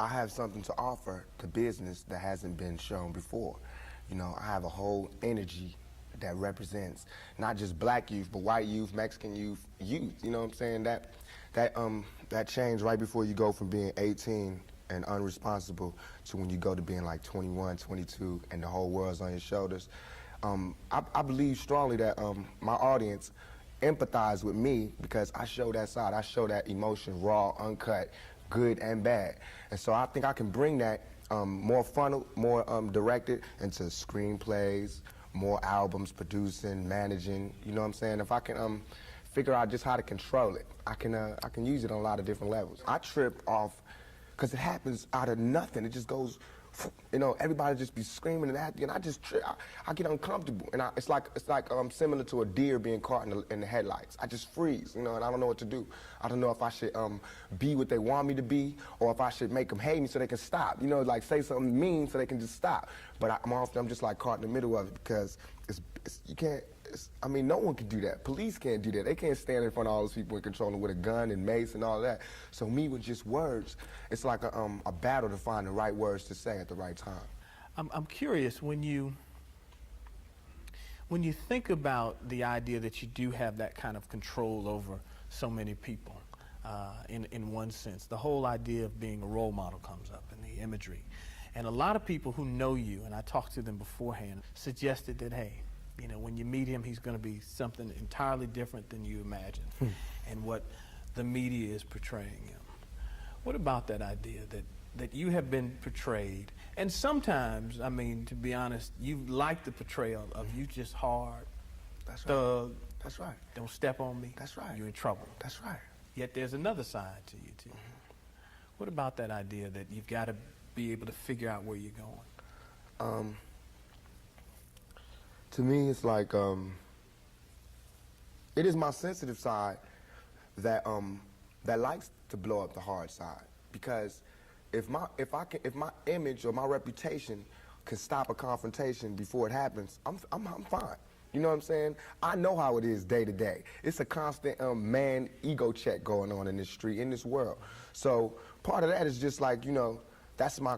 I have something to offer to business that hasn't been shown before. You know, I have a whole energy that represents not just black youth, but white youth, Mexican youth, you know what I'm saying? That change right before you go from being 18 and unresponsible to when you go to being like 21, 22, and the whole world's on your shoulders. I believe strongly that my audience empathize with me because I show that side. I show that emotion raw, uncut, good and bad. And so I think I can bring that more funnel, more directed into screenplays, more albums, producing, managing, you know what I'm saying? If I can figure out just how to control it, I can use it on a lot of different levels. I trip off, because it happens out of nothing. It just goes, you know, everybody just be screaming and acting, and I just trip. I get uncomfortable, and it's like similar to a deer being caught in the headlights. I just freeze, you know, and I don't know what to do. I don't know if I should be what they want me to be, or if I should make them hate me so they can stop. You know, like say something mean so they can just stop. But I'm just like caught in the middle of it because you can't. I mean, no one can do that. Police can't do that. They can't stand in front of all those people and control them with a gun and mace and all that. So me with just words, it's like a battle to find the right words to say at the right time. I'm curious, when you think about the idea that you do have that kind of control over so many people, in one sense, the whole idea of being a role model comes up in the imagery. And a lot of people who know you, and I talked to them beforehand, suggested that, hey, you know, when you meet him, he's going to be something entirely different than you imagined and what the media is portraying him. What about that idea that you have been portrayed? And sometimes, I mean, to be honest, you like the portrayal of you just hard, That's thug. right. That's right. Don't step on me. That's right. You're in trouble. That's right. Yet there's another side to you, too. What about that idea that you've got to be able to figure out where you're going? To me, it's like it is my sensitive side that likes to blow up the hard side, because if my image or my reputation can stop a confrontation before it happens, I'm fine. You know what I'm saying? I know how it is day to day. It's a constant man ego check going on in this street, in this world. So part of that is just like, you know, that's my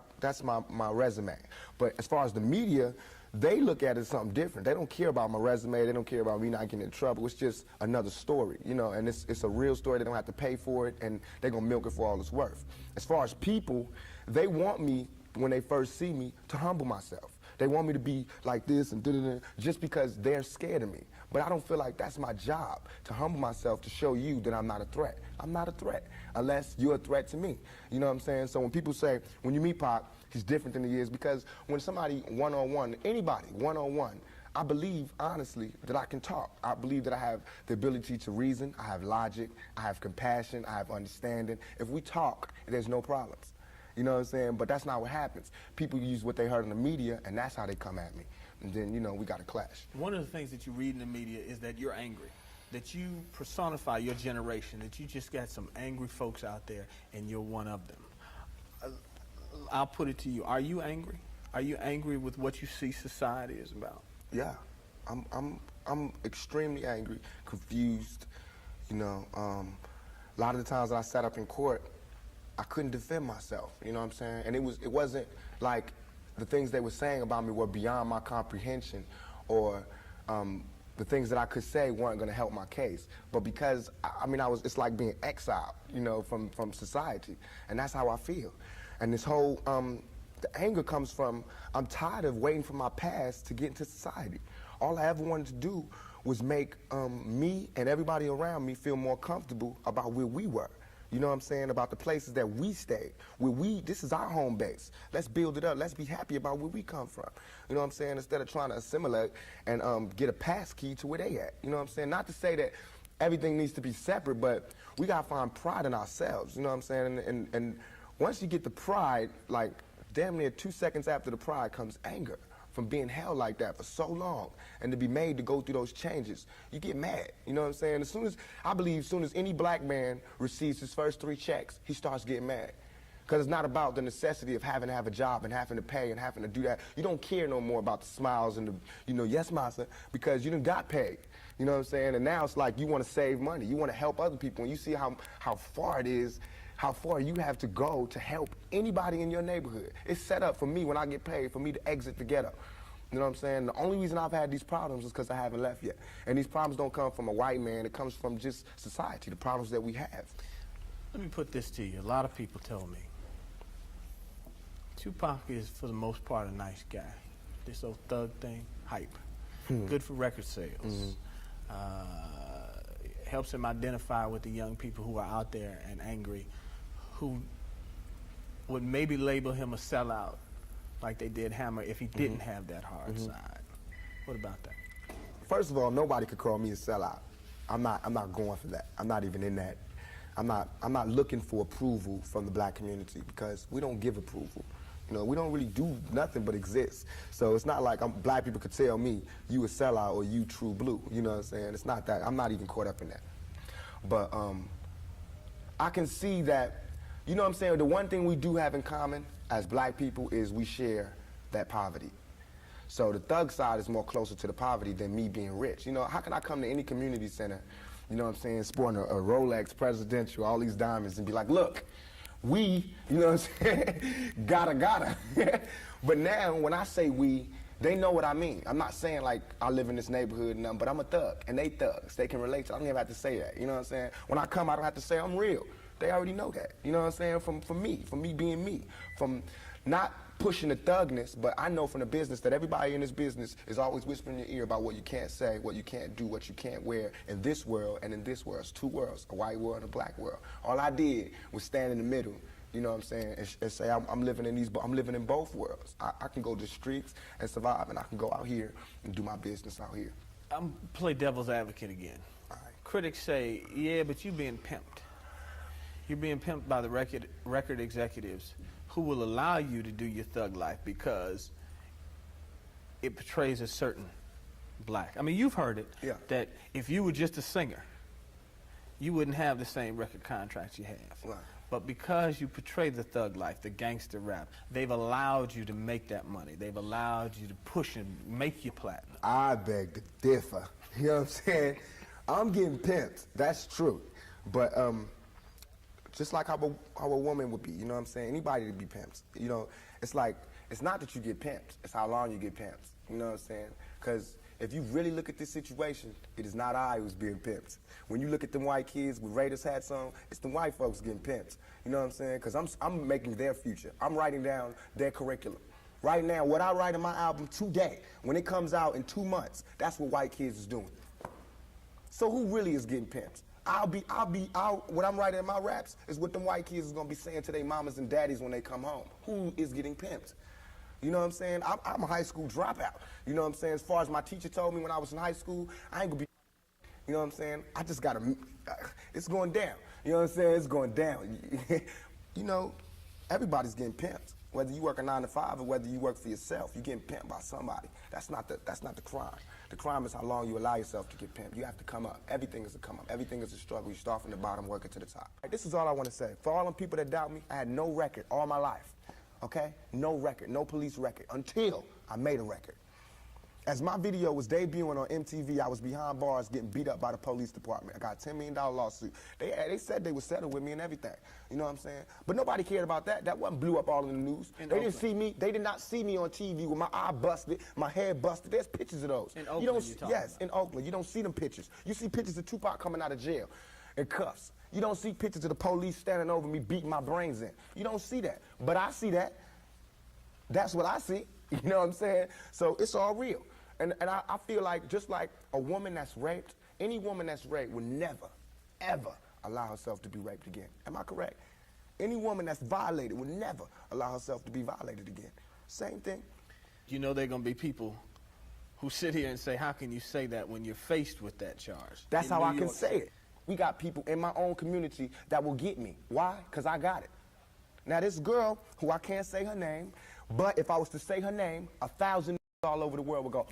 resume. But as far as the media, they look at it as something different. They don't care about my resume. They don't care about me not getting in trouble. It's just another story, you know, and it's a real story. They don't have to pay for it, and they're going to milk it for all it's worth. As far as people, they want me, when they first see me, to humble myself. They want me to be like this and da-da-da, just because they're scared of me. But I don't feel like that's my job, to humble myself, to show you that I'm not a threat. I'm not a threat, unless you're a threat to me. You know what I'm saying? So when people say, when you meet Pac, he's different than he is, because when somebody one-on-one, anybody one-on-one, I believe, honestly, that I can talk. I believe that I have the ability to reason, I have logic, I have compassion, I have understanding. If we talk, there's no problems. You know what I'm saying? But that's not what happens. People use what they heard in the media, and that's how they come at me. And then, you know, we got to clash. One of the things that you read in the media is that you're angry, that you personify your generation, that you just got some angry folks out there, and you're one of them. I'll put it to you. Are you angry? Are you angry with what you see society is about? Yeah, I'm extremely angry, confused. You know, a lot of the times that I sat up in court, I couldn't defend myself. You know what I'm saying? And it wasn't like the things they were saying about me were beyond my comprehension, or the things that I could say weren't going to help my case. But because it's like being exiled, you know, from society, and that's how I feel. And this whole, the anger comes from, I'm tired of waiting for my past to get into society. All I ever wanted to do was make me and everybody around me feel more comfortable about where we were. You know what I'm saying? About the places that we stayed. This is our home base. Let's build it up. Let's be happy about where we come from. You know what I'm saying? Instead of trying to assimilate and get a pass key to where they at. You know what I'm saying? Not to say that everything needs to be separate, but we gotta find pride in ourselves. You know what I'm saying? And once you get the pride, like damn near 2 seconds after the pride comes anger from being held like that for so long, and to be made to go through those changes, you get mad. You know what I'm saying? I believe as soon as any black man receives his first 3 checks, he starts getting mad. Because it's not about the necessity of having to have a job and having to pay and having to do that. You don't care no more about the smiles and the, you know, yes, massa, because you done got paid. You know what I'm saying? And now it's like you want to save money. You want to help other people. And you see how far it is, how far you have to go to help anybody in your neighborhood. It's set up for me when I get paid for me to exit the ghetto. You know what I'm saying? The only reason I've had these problems is because I haven't left yet. And these problems don't come from a white man. It comes from just society, the problems that we have. Let me put this to you. A lot of people tell me Tupac is, for the most part, a nice guy. This old thug thing, hype. Good for record sales. Helps him identify with the young people who are out there and angry, who would maybe label him a sellout like they did Hammer if he didn't have that hard side. What about that? First of all, nobody could call me a sellout. I'm not going for that. I'm not even in that. I'm not looking for approval from the black community because we don't give approval. You know, we don't really do nothing but exist. So it's not like black people could tell me, you a sellout or you true blue. You know what I'm saying? It's not that. I'm not even caught up in that. But I can see that, you know what I'm saying, the one thing we do have in common as black people is we share that poverty. So the thug side is more closer to the poverty than me being rich. You know, how can I come to any community center, you know what I'm saying, sporting a Rolex Presidential, all these diamonds, and be like, look, we, you know what I'm saying, gotta. But now, when I say we, they know what I mean. I'm not saying like I live in this neighborhood and nothing, but I'm a thug, and they thugs. They can relate to it. I don't even have to say that, you know what I'm saying? When I come, I don't have to say I'm real. They already know that, you know what I'm saying, from me being me, from not pushing the thugness, but I know from the business that everybody in this business is always whispering in your ear about what you can't say, what you can't do, what you can't wear in this world and in this world. It's two worlds, a white world and a black world. All I did was stand in the middle, you know what I'm saying, and say I'm living in both worlds. I can go to the streets and survive, and I can go out here and do my business out here. I'm play devil's advocate again. All right. Critics say, yeah, but you're being pimped. You're being pimped by the record executives who will allow you to do your thug life because it portrays a certain black. I mean, you've heard it, yeah, that if you were just a singer, you wouldn't have the same record contracts you have. Right. But because you portray the thug life, the gangster rap, they've allowed you to make that money. They've allowed you to push and make you platinum. I beg to differ. You know what I'm saying? I'm getting pimped. That's true. But just like how a woman would be, you know what I'm saying? Anybody to be pimped. You know, it's like, it's not that you get pimped, it's how long you get pimped. You know what I'm saying? Because if you really look at this situation, it is not I who's being pimped. When you look at them white kids with Raiders hats on, it's the white folks getting pimped. You know what I'm saying? Because I'm making their future. I'm writing down their curriculum. Right now, what I write in my album today, when it comes out in 2 months, that's what white kids is doing. So who really is getting pimped? What I'm writing in my raps is what them white kids is gonna be saying to their mamas and daddies when they come home. Who is getting pimped? You know what I'm saying? I'm a high school dropout. You know what I'm saying? As far as my teacher told me when I was in high school, I ain't gonna be, you know what I'm saying? I just gotta, it's going down. You know what I'm saying? It's going down. You know, everybody's getting pimped. Whether you work a 9 to 5 or whether you work for yourself, you're getting pimped by somebody. That's not the crime. The crime is how long you allow yourself to get pimped. You have to come up. Everything is a come up. Everything is a struggle. You start from the bottom, working to the top. This is all I want to say. For all them people that doubt me, I had no record all my life. Okay? No record, no police record, until I made a record. As my video was debuting on MTV, I was behind bars getting beat up by the police department. I got a $10 million lawsuit. They said they would settle with me and everything. You know what I'm saying? But nobody cared about that. That wasn't blew up all in the news. They did not see me on TV with my eye busted, my head busted. There's pictures of those. In Oakland, yes, in Oakland. You don't see them pictures. You see pictures of Tupac coming out of jail in cuffs. You don't see pictures of the police standing over me beating my brains in. You don't see that. But I see that. That's what I see. You know what I'm saying? So it's all real. And I feel like just like a woman that's raped, any woman that's raped would never, ever allow herself to be raped again. Am I correct? Any woman that's violated would never allow herself to be violated again. Same thing. You know there are going to be people who sit here and say, how can you say that when you're faced with that charge? That's how I can say it. We got people in my own community that will get me. Why? Because I got it. Now this girl, who I can't say her name, but if I was to say her name, 1,000 all over the world would go,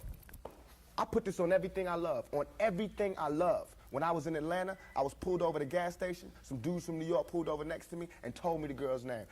I put this on everything I love, on everything I love. When I was in Atlanta, I was pulled over at a gas station. Some dudes from New York pulled over next to me and told me the girl's name.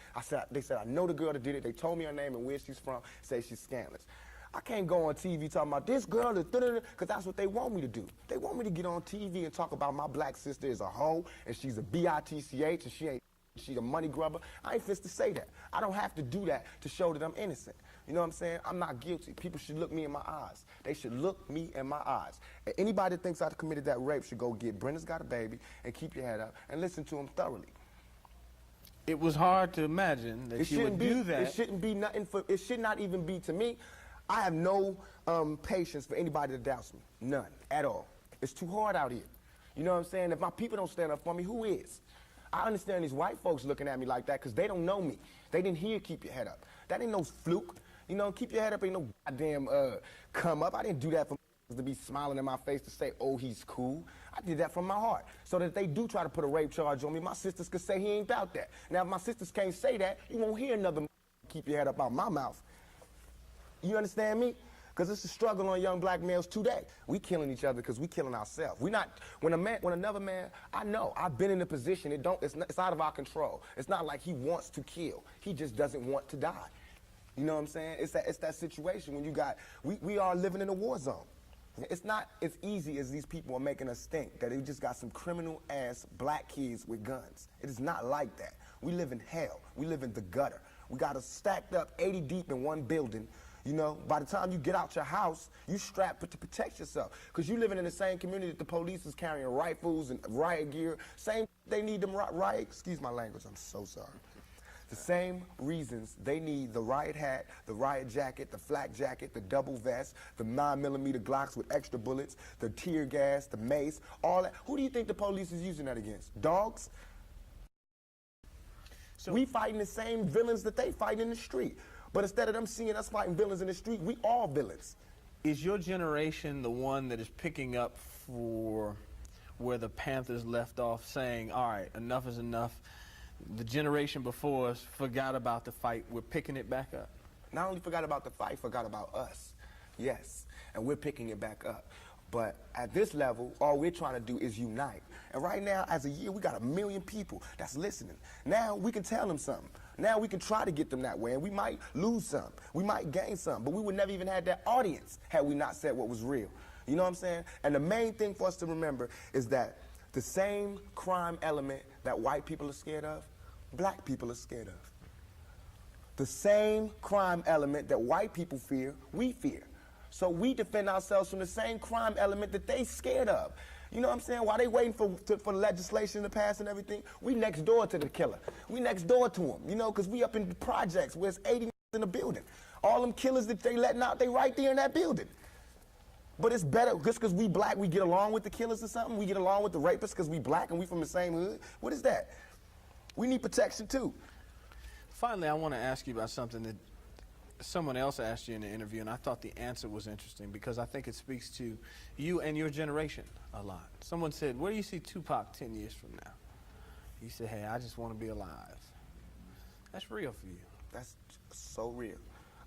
They said, I know the girl that did it. They told me her name and where she's from, say she's scandalous. I can't go on TV talking about this girl is because that's what they want me to do. They want me to get on TV and talk about my black sister is a hoe and she's a bitch and she ain't she's a money grubber. I ain't fist to say that. I don't have to do that to show that I'm innocent. You know what I'm saying? I'm not guilty. People should look me in my eyes. They should look me in my eyes. And anybody that thinks I committed that rape should go get Brenda's Got a Baby and keep your head up and listen to him thoroughly. It was hard to imagine that you would do that. It shouldn't be nothing for, it should not even be to me. I have no patience for anybody that doubts me. None, at all. It's too hard out here. You know what I'm saying? If my people don't stand up for me, who is? I understand these white folks looking at me like that because they don't know me. They didn't hear keep your head up. That ain't no fluke. You know, keep your head up ain't no goddamn come up. I didn't do that for to be smiling in my face to say, oh, he's cool. I did that from my heart. So that if they do try to put a rape charge on me, my sisters could say he ain't about that. Now, if my sisters can't say that, you won't hear another keep your head up out my mouth. You understand me? Because it's a struggle on young black males today. We killing each other because we killing ourselves. We not, when another man, I know, I've been in a position, it's out of our control. It's not like he wants to kill. He just doesn't want to die. You know what I'm saying? It's that situation when you got, we are living in a war zone. It's not as easy as these people are making us think, that they just got some criminal-ass black kids with guns. It is not like that. We live in hell. We live in the gutter. We got us stacked up 80 deep in one building. You know, by the time you get out your house, you strapped to protect yourself. Because you living in the same community that the police is carrying rifles and riot gear. Same, they need them riot, excuse my language, I'm so sorry. The same reasons they need the riot hat, the riot jacket, the flak jacket, the double vest, the 9mm Glocks with extra bullets, the tear gas, the mace, all that. Who do you think the police is using that against? Dogs? So we fighting the same villains that they fight in the street. But instead of them seeing us fighting villains in the street, we all villains. Is your generation the one that is picking up for where the Panthers left off, saying, all right, enough is enough? The generation before us forgot about the fight. We're picking it back up. Not only forgot about the fight, forgot about us. Yes, and we're picking it back up. But at this level, all we're trying to do is unite. And right now, as a year, we got 1 million people that's listening. Now we can tell them something. Now we can try to get them that way, and we might lose some. We might gain some, but we would never even have that audience had we not said what was real. You know what I'm saying? And the main thing for us to remember is that the same crime element that white people are scared of, black people are scared of. The same crime element that white people fear, we fear. So we defend ourselves from the same crime element that they scared of. You know what I'm saying? While they waiting for legislation to pass and everything, we next door to the killer. We next door to him, you know, because we up in the projects where it's 80 in the building. All them killers that they letting out, they right there in that building. But it's better, just because we black, we get along with the killers or something? We get along with the rapists because we black and we from the same hood? What is that? We need protection too. Finally, I want to ask you about something that someone else asked you in the interview, and I thought the answer was interesting because I think it speaks to you and your generation a lot. Someone said, where do you see Tupac 10 years from now? You said, hey, I just want to be alive. That's real for you. That's so real.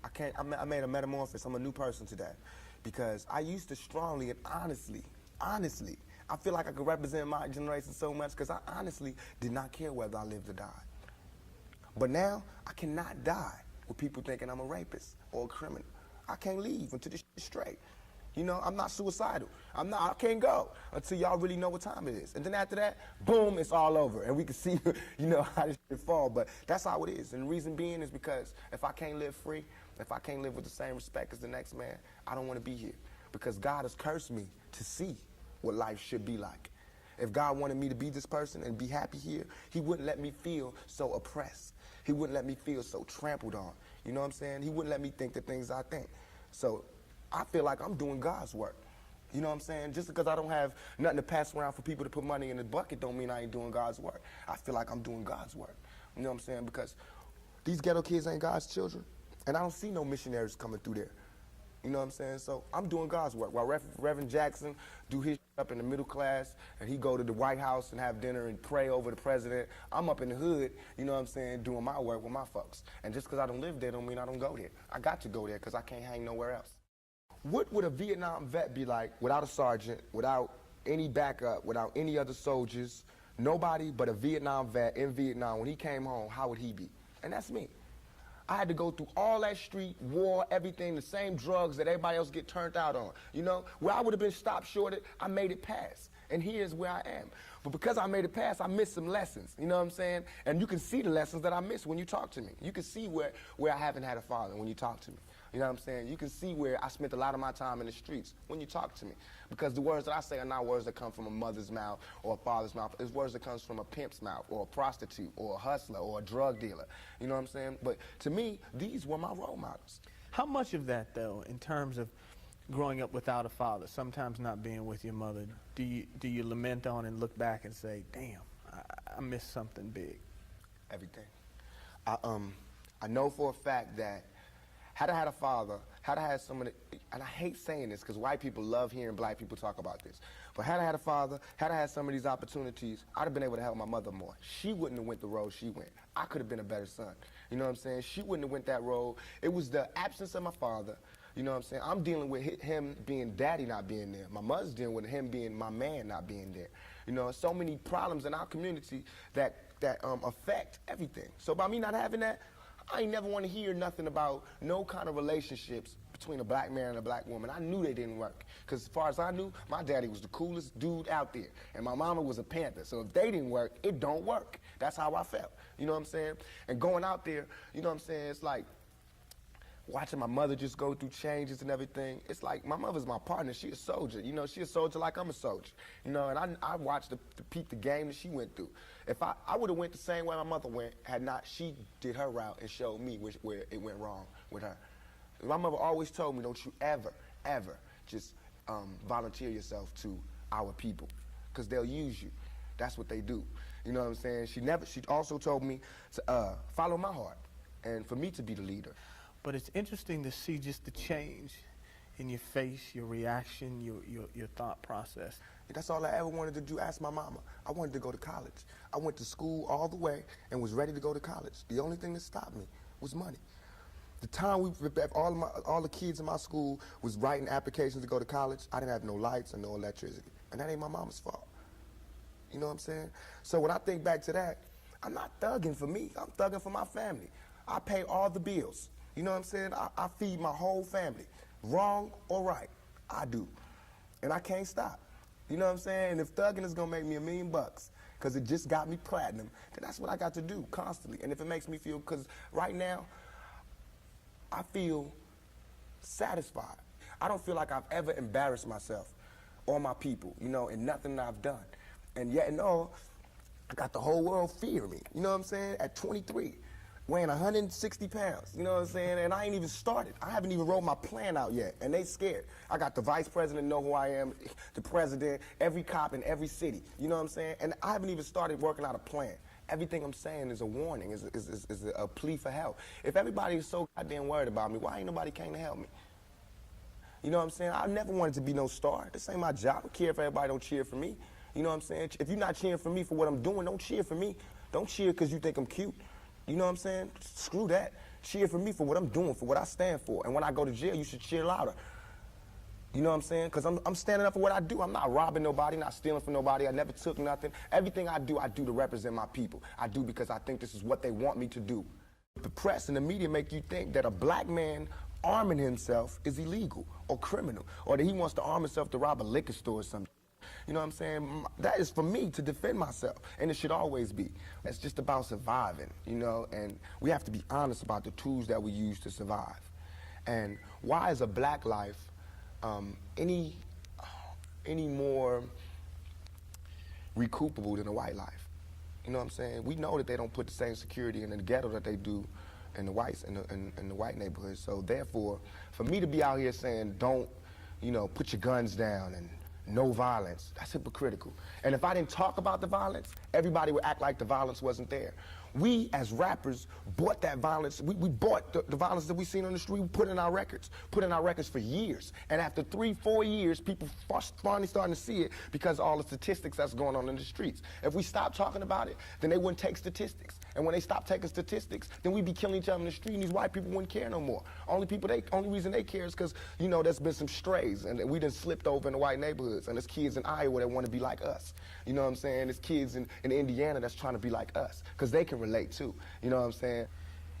I made a metamorphosis. I'm a new person today. Because I used to strongly and honestly, I feel like I could represent my generation so much because I honestly did not care whether I lived or died. But now, I cannot die with people thinking I'm a rapist or a criminal. I can't leave until this shit's straight. You know, I'm not suicidal. I can't go until y'all really know what time it is. And then after that, boom, it's all over. And we can see, you know, how this shit fall. But that's how it is. And the reason being is because if I can't live free, if I can't live with the same respect as the next man, I don't want to be here. Because God has cursed me to see what life should be like. If God wanted me to be this person and be happy here, he wouldn't let me feel so oppressed. He wouldn't let me feel so trampled on. You know what I'm saying? He wouldn't let me think the things I think. So I feel like I'm doing God's work. You know what I'm saying? Just because I don't have nothing to pass around for people to put money in the bucket don't mean I ain't doing God's work. I feel like I'm doing God's work. You know what I'm saying? Because these ghetto kids ain't God's children. And I don't see no missionaries coming through there. You know what I'm saying? So I'm doing God's work. While Reverend Jackson do his up in the middle class, and he go to the White House and have dinner and pray over the president, I'm up in the hood, you know what I'm saying, doing my work with my folks. And just because I don't live there don't mean I don't go there. I got to go there because I can't hang nowhere else. What would a Vietnam vet be like without a sergeant, without any backup, without any other soldiers, nobody but a Vietnam vet in Vietnam? When he came home, how would he be? And that's me. I had to go through all that street, war, everything, the same drugs that everybody else get turned out on. You know, where I would have been stopped shorted, I made it past. and here's where I am. But because I made it past, I missed some lessons, you know what I'm saying? And you can see the lessons that I missed when you talk to me. You can see where I haven't had a father when you talk to me. You know what I'm saying? You can see where I spent a lot of my time in the streets when you talk to me. Because the words that I say are not words that come from a mother's mouth or a father's mouth. It's words that comes from a pimp's mouth or a prostitute or a hustler or a drug dealer. You know what I'm saying? But to me, these were my role models. How much of that, though, in terms of growing up without a father, sometimes not being with your mother, do you lament on and look back and say, damn, I missed something big? Everything. I know for a fact that had I had a father, had I had someone, and I hate saying this because white people love hearing black people talk about this, but had I had a father, had I had some of these opportunities, I'd have been able to help my mother more. She wouldn't have went the road she went. I could have been a better son. You know what I'm saying? She wouldn't have went that road. It was the absence of my father. You know what I'm saying? I'm dealing with him being daddy not being there. My mother's dealing with him being my man not being there. You know, so many problems in our community that affect everything. So by me not having that, I ain't never want to hear nothing about no kind of relationships between a black man and a black woman. I knew they didn't work. Because as far as I knew, my daddy was the coolest dude out there. And my mama was a Panther. So if they didn't work, it don't work. That's how I felt. You know what I'm saying? And going out there, you know what I'm saying? It's like watching my mother just go through changes and everything. It's like my mother's my partner. She a soldier. You know, she a soldier like I'm a soldier. You know, and I watched the game that she went through. If I would have went the same way my mother went had not she did her route and showed me where it went wrong with her. My mother always told me, don't you ever, ever just volunteer yourself to our people, because they'll use you. That's what they do. You know what I'm saying? She also told me to follow my heart and for me to be the leader. But it's interesting to see just the change in your face, your reaction, your thought process. That's all I ever wanted to do. Ask my mama. I wanted to go to college. I went to school all the way and was ready to go to college. The only thing that stopped me was money. The time all the kids in my school was writing applications to go to college, I didn't have no lights and no electricity. And that ain't my mama's fault. You know what I'm saying? So when I think back to that, I'm not thugging for me. I'm thugging for my family. I pay all the bills. You know what I'm saying? I feed my whole family. Wrong or right, I do. And I can't stop. You know what I'm saying? And if thugging is gonna make me $1 million, because it just got me platinum, then that's what I got to do constantly. And if it makes me feel, because right now, I feel satisfied. I don't feel like I've ever embarrassed myself or my people, you know, in nothing that I've done. And yet and all, I got the whole world fearing me, you know what I'm saying? At 23. Weighing 160 pounds, you know what I'm saying? And I ain't even started. I haven't even wrote my plan out yet, and they scared. I got the vice president know who I am, the president, every cop in every city, you know what I'm saying? And I haven't even started working out a plan. Everything I'm saying is a warning, is a plea for help. If everybody is so goddamn worried about me, why ain't nobody came to help me? You know what I'm saying? I never wanted to be no star. This ain't my job. I don't care if everybody don't cheer for me. You know what I'm saying? If you're not cheering for me for what I'm doing, don't cheer for me. Don't cheer because you think I'm cute. You know what I'm saying? Screw that. Cheer for me for what I'm doing, for what I stand for. And when I go to jail, you should cheer louder. You know what I'm saying? Because I'm standing up for what I do. I'm not robbing nobody, not stealing from nobody. I never took nothing. Everything I do to represent my people. I do because I think this is what they want me to do. The press and the media make you think that a black man arming himself is illegal or criminal, or that he wants to arm himself to rob a liquor store or something. You know what I'm saying? That is for me to defend myself, and it should always be. It's just about surviving, you know, and we have to be honest about the tools that we use to survive. And why is a black life any more recoupable than a white life? You know what I'm saying? We know that they don't put the same security in the ghetto that they do in the whites in the white neighborhoods. So therefore, for me to be out here saying, don't, you know, put your guns down and no violence, that's hypocritical. And if I didn't talk about the violence, everybody would act like the violence wasn't there. We, as rappers, bought that violence. We bought the violence that we seen on the street. We put in our records for years. And after 3-4 years, people finally starting to see it because of all the statistics that's going on in the streets. If we stop talking about it, then they wouldn't take statistics. And when they stop taking statistics, then we'd be killing each other in the street, and these white people wouldn't care no more. Only reason they care is because, you know, there's been some strays, and we done slipped over in the white neighborhoods, and there's kids in Iowa that want to be like us. You know what I'm saying? There's kids in Indiana that's trying to be like us, because they can relate too. You know what I'm saying?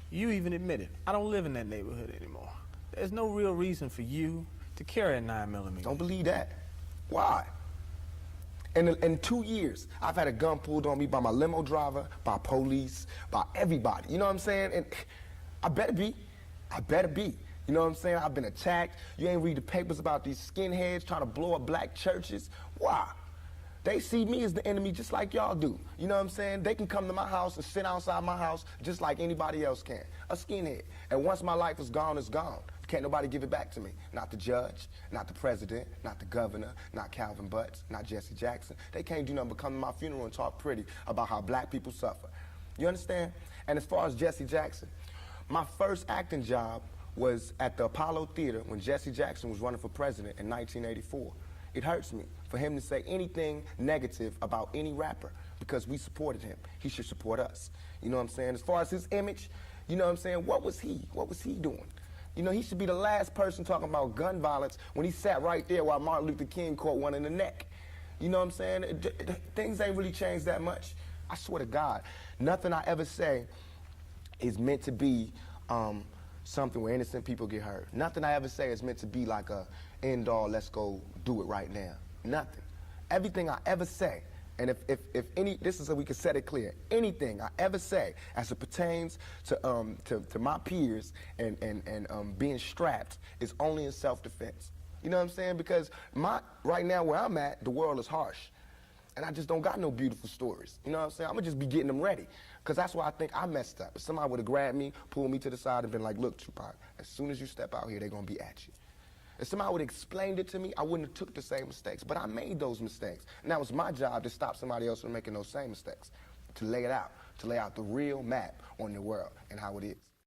You even admitted, I don't live in that neighborhood anymore. There's no real reason for you to carry a 9mm. Don't believe that. Why? In 2 years, I've had a gun pulled on me by my limo driver, by police, by everybody. You know what I'm saying? And I better be. I better be. You know what I'm saying? I've been attacked. You ain't read the papers about these skinheads trying to blow up black churches. Why? They see me as the enemy just like y'all do. You know what I'm saying? They can come to my house and sit outside my house just like anybody else can. A skinhead. And once my life is gone, it's gone. Can't nobody give it back to me. Not the judge, not the president, not the governor, not Calvin Butts, not Jesse Jackson. They can't do nothing but come to my funeral and talk pretty about how black people suffer. You understand? And as far as Jesse Jackson, my first acting job was at the Apollo Theater when Jesse Jackson was running for president in 1984. It hurts me for him to say anything negative about any rapper because we supported him. He should support us. You know what I'm saying? As far as his image, you know what I'm saying? What was he? What was he doing? You know, he should be the last person talking about gun violence when he sat right there while Martin Luther King caught one in the neck. You know what I'm saying? Things ain't really changed that much. I swear to God, nothing I ever say is meant to be something where innocent people get hurt. Nothing I ever say is meant to be like a end all, let's go do it right now. Nothing. Everything I ever say, and if any, this is so we can set it clear, anything I ever say as it pertains to my peers and being strapped is only in self-defense. You know what I'm saying? Because right now where I'm at, the world is harsh. And I just don't got no beautiful stories. You know what I'm saying? I'm gonna just be getting them ready. Because that's why I think I messed up. If somebody would have grabbed me, pulled me to the side and been like, look, Tupac, as soon as you step out here, they're gonna be at you. If somebody would have explained it to me, I wouldn't have took the same mistakes. But I made those mistakes. And that was my job to stop somebody else from making those same mistakes. To lay it out. To lay out the real map on the world and how it is.